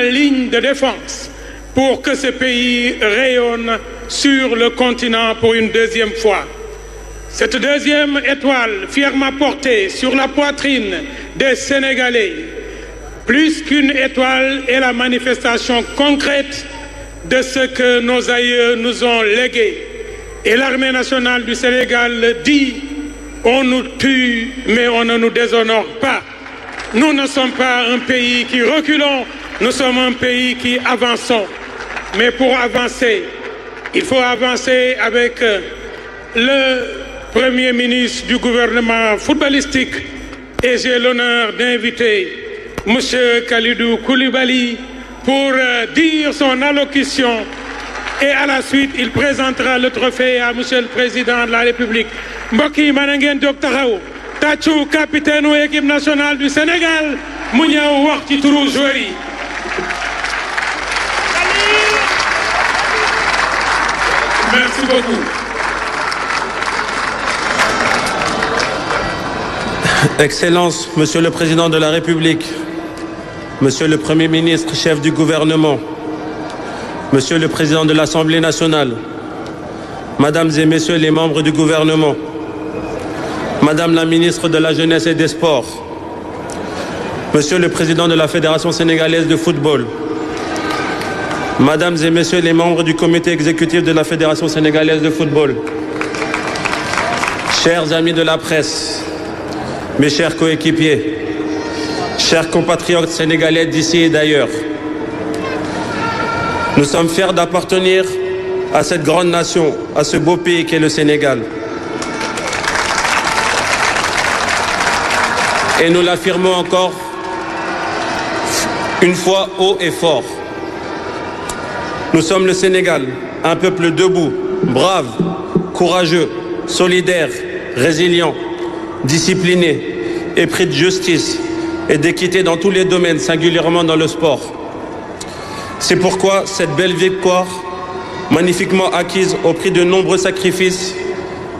la ligne de défense pour que ce pays rayonne sur le continent pour une deuxième fois. Cette deuxième étoile, fièrement portée sur la poitrine des Sénégalais, plus qu'une étoile, est la manifestation concrète de ce que nos aïeux nous ont légué. Et l'armée nationale du Sénégal dit: on nous tue, mais on ne nous déshonore pas. Nous ne sommes pas un pays qui reculons, nous sommes un pays qui avançons. Mais pour avancer, il faut avancer avec le Premier ministre du gouvernement footballistique. Et j'ai l'honneur d'inviter M. Kalidou Koulibaly pour dire son allocution. Et à la suite, il présentera le trophée à M. le Président de la République. Mbokki Manangen Doktarao, Tachou, capitaine de l'équipe nationale du Sénégal, Mouniaou Warti Tourou Joueri. Merci beaucoup. Excellences, Monsieur le Président de la République, Monsieur le Premier ministre, chef du gouvernement, Monsieur le Président de l'Assemblée nationale, Mesdames et Messieurs les membres du gouvernement, Madame la ministre de la Jeunesse et des Sports, Monsieur le Président de la Fédération sénégalaise de football, Mesdames et Messieurs les membres du comité exécutif de la Fédération sénégalaise de football, chers amis de la presse, mes chers coéquipiers, chers compatriotes sénégalais d'ici et d'ailleurs, nous sommes fiers d'appartenir à cette grande nation, à ce beau pays qu'est le Sénégal. Et nous l'affirmons encore une fois haut et fort. Nous sommes le Sénégal, un peuple debout, brave, courageux, solidaire, résilient, discipliné, épris de justice et d'équité dans tous les domaines, singulièrement dans le sport. C'est pourquoi cette belle victoire, magnifiquement acquise au prix de nombreux sacrifices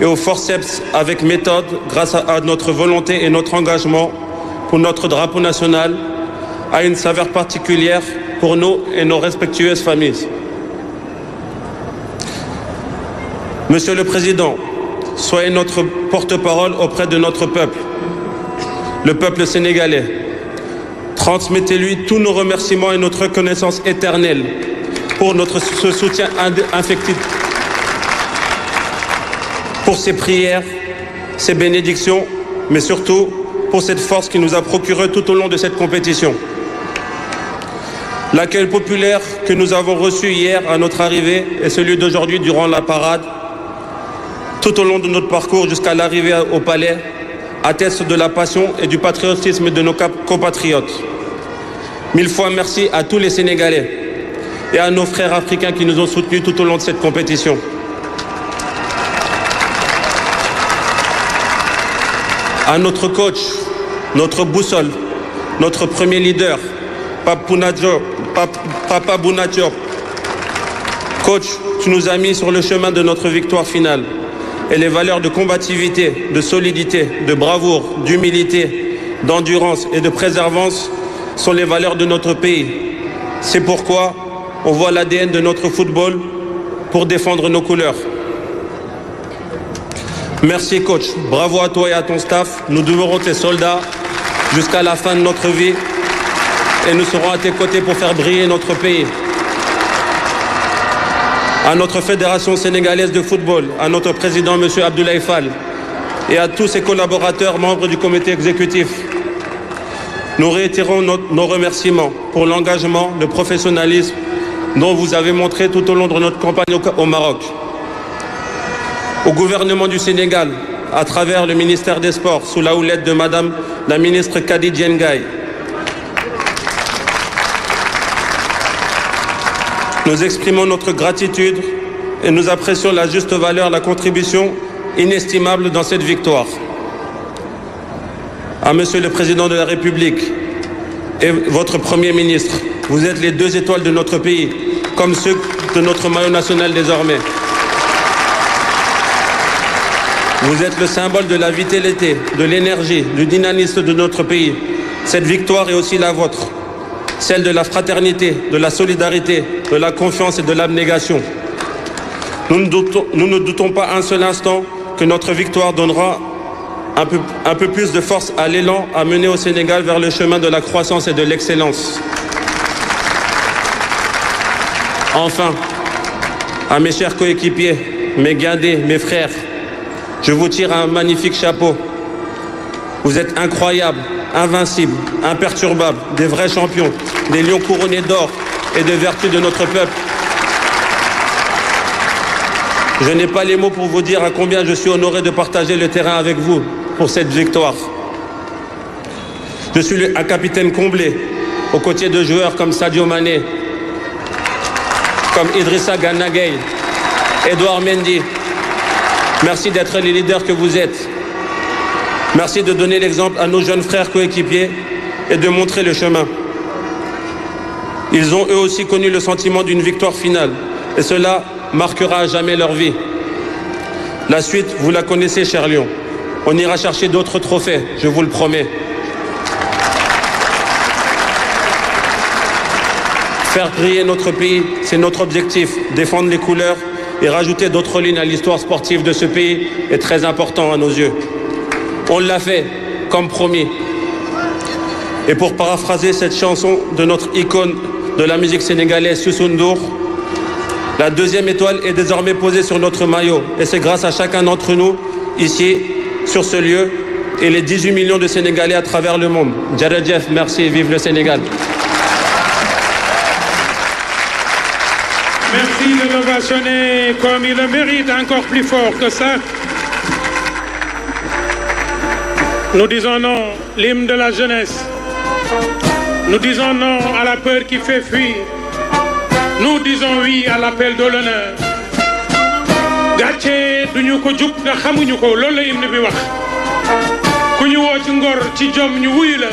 et au forceps avec méthode, grâce à notre volonté et notre engagement pour notre drapeau national, a une saveur particulière pour nous et nos respectueuses familles. Monsieur le Président, soyez notre porte-parole auprès de notre peuple, le peuple sénégalais. Transmettez-lui tous nos remerciements et notre reconnaissance éternelle pour ce soutien infectif, pour ses prières, ses bénédictions, mais surtout pour cette force qu'il nous a procurée tout au long de cette compétition. L'accueil populaire que nous avons reçu hier à notre arrivée et celui d'aujourd'hui durant la parade, tout au long de notre parcours jusqu'à l'arrivée au palais, attestent de la passion et du patriotisme de nos compatriotes. Mille fois merci à tous les Sénégalais et à nos frères africains qui nous ont soutenus tout au long de cette compétition. À notre coach, notre boussole, notre premier leader, Papa Bouna Diop. Coach, tu nous as mis sur le chemin de notre victoire finale. Et les valeurs de combativité, de solidité, de bravoure, d'humilité, d'endurance et de préservance sont les valeurs de notre pays. C'est pourquoi on voit l'ADN de notre football pour défendre nos couleurs. Merci coach, bravo à toi et à ton staff. Nous demeurons tes soldats jusqu'à la fin de notre vie et nous serons à tes côtés pour faire briller notre pays. À notre fédération sénégalaise de football, à notre président M. Abdoulaye Fall et à tous ses collaborateurs membres du comité exécutif, nous réitérons nos remerciements pour l'engagement, le professionnalisme dont vous avez montré tout au long de notre campagne au Maroc. Au gouvernement du Sénégal, à travers le ministère des Sports, sous la houlette de Madame la ministre Kadi Diengay, nous exprimons notre gratitude et nous apprécions la juste valeur, la contribution inestimable dans cette victoire. À Monsieur le Président de la République et votre Premier ministre, vous êtes les 2 étoiles de notre pays, comme ceux de notre maillot national désormais. Vous êtes le symbole de la vitalité, de l'énergie, du dynamisme de notre pays. Cette victoire est aussi la vôtre. celle de la fraternité, de la solidarité, de la confiance et de l'abnégation. Nous ne doutons pas un seul instant que notre victoire donnera un peu plus de force à l'élan à mener au Sénégal vers le chemin de la croissance et de l'excellence. Enfin, à mes chers coéquipiers, mes guindés, mes frères, je vous tire un magnifique chapeau. Vous êtes incroyables, invincibles, imperturbables, des vrais champions, des lions couronnés d'or et de vertu de notre peuple. Je n'ai pas les mots pour vous dire à combien je suis honoré de partager le terrain avec vous pour cette victoire. Je suis un capitaine comblé, aux côtés de joueurs comme Sadio Mané, comme Idrissa Gana Gueye, Edouard Mendy. Merci d'être les leaders que vous êtes. Merci de donner l'exemple à nos jeunes frères coéquipiers et de montrer le chemin. Ils ont eux aussi connu le sentiment d'une victoire finale et cela marquera à jamais leur vie. La suite, vous la connaissez, chers Lions. On ira chercher d'autres trophées, je vous le promets. Faire briller notre pays, c'est notre objectif. Défendre les couleurs et rajouter d'autres lignes à l'histoire sportive de ce pays est très important à nos yeux. On l'a fait, comme promis. Et pour paraphraser cette chanson de notre icône de la musique sénégalaise, Youssou N'Dour, la deuxième étoile est désormais posée sur notre maillot. Et c'est grâce à chacun d'entre nous, ici, sur ce lieu, et les 18 millions de Sénégalais à travers le monde. Djeredjef, merci, vive le Sénégal. Merci de l'ovationner comme il le mérite, encore plus fort que ça. Nous disons non, l'hymne de la jeunesse. Nous disons non à la peur qui fait fuir. Nous disons oui à l'appel de l'honneur. gàcce duñu ko jug nga xamuñu ko loolu la hymne bi wax ku ñu woo ci ngor ci jom ñu wuyu la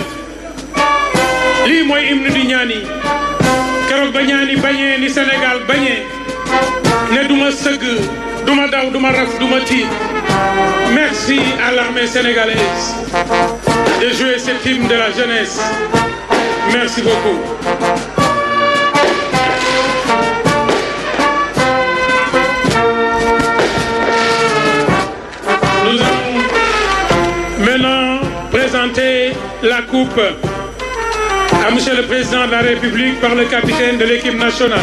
lii mooy hymne di ñaani keroog ba ñaani bañee ni Sénégal bañee ne duma sëgg duma daw duma raf duma tiit. Merci à l'armée sénégalaise de jouer cet hymne de la jeunesse. Merci beaucoup. Nous allons maintenant présenter la coupe à Monsieur le Président de la République par le capitaine de l'équipe nationale.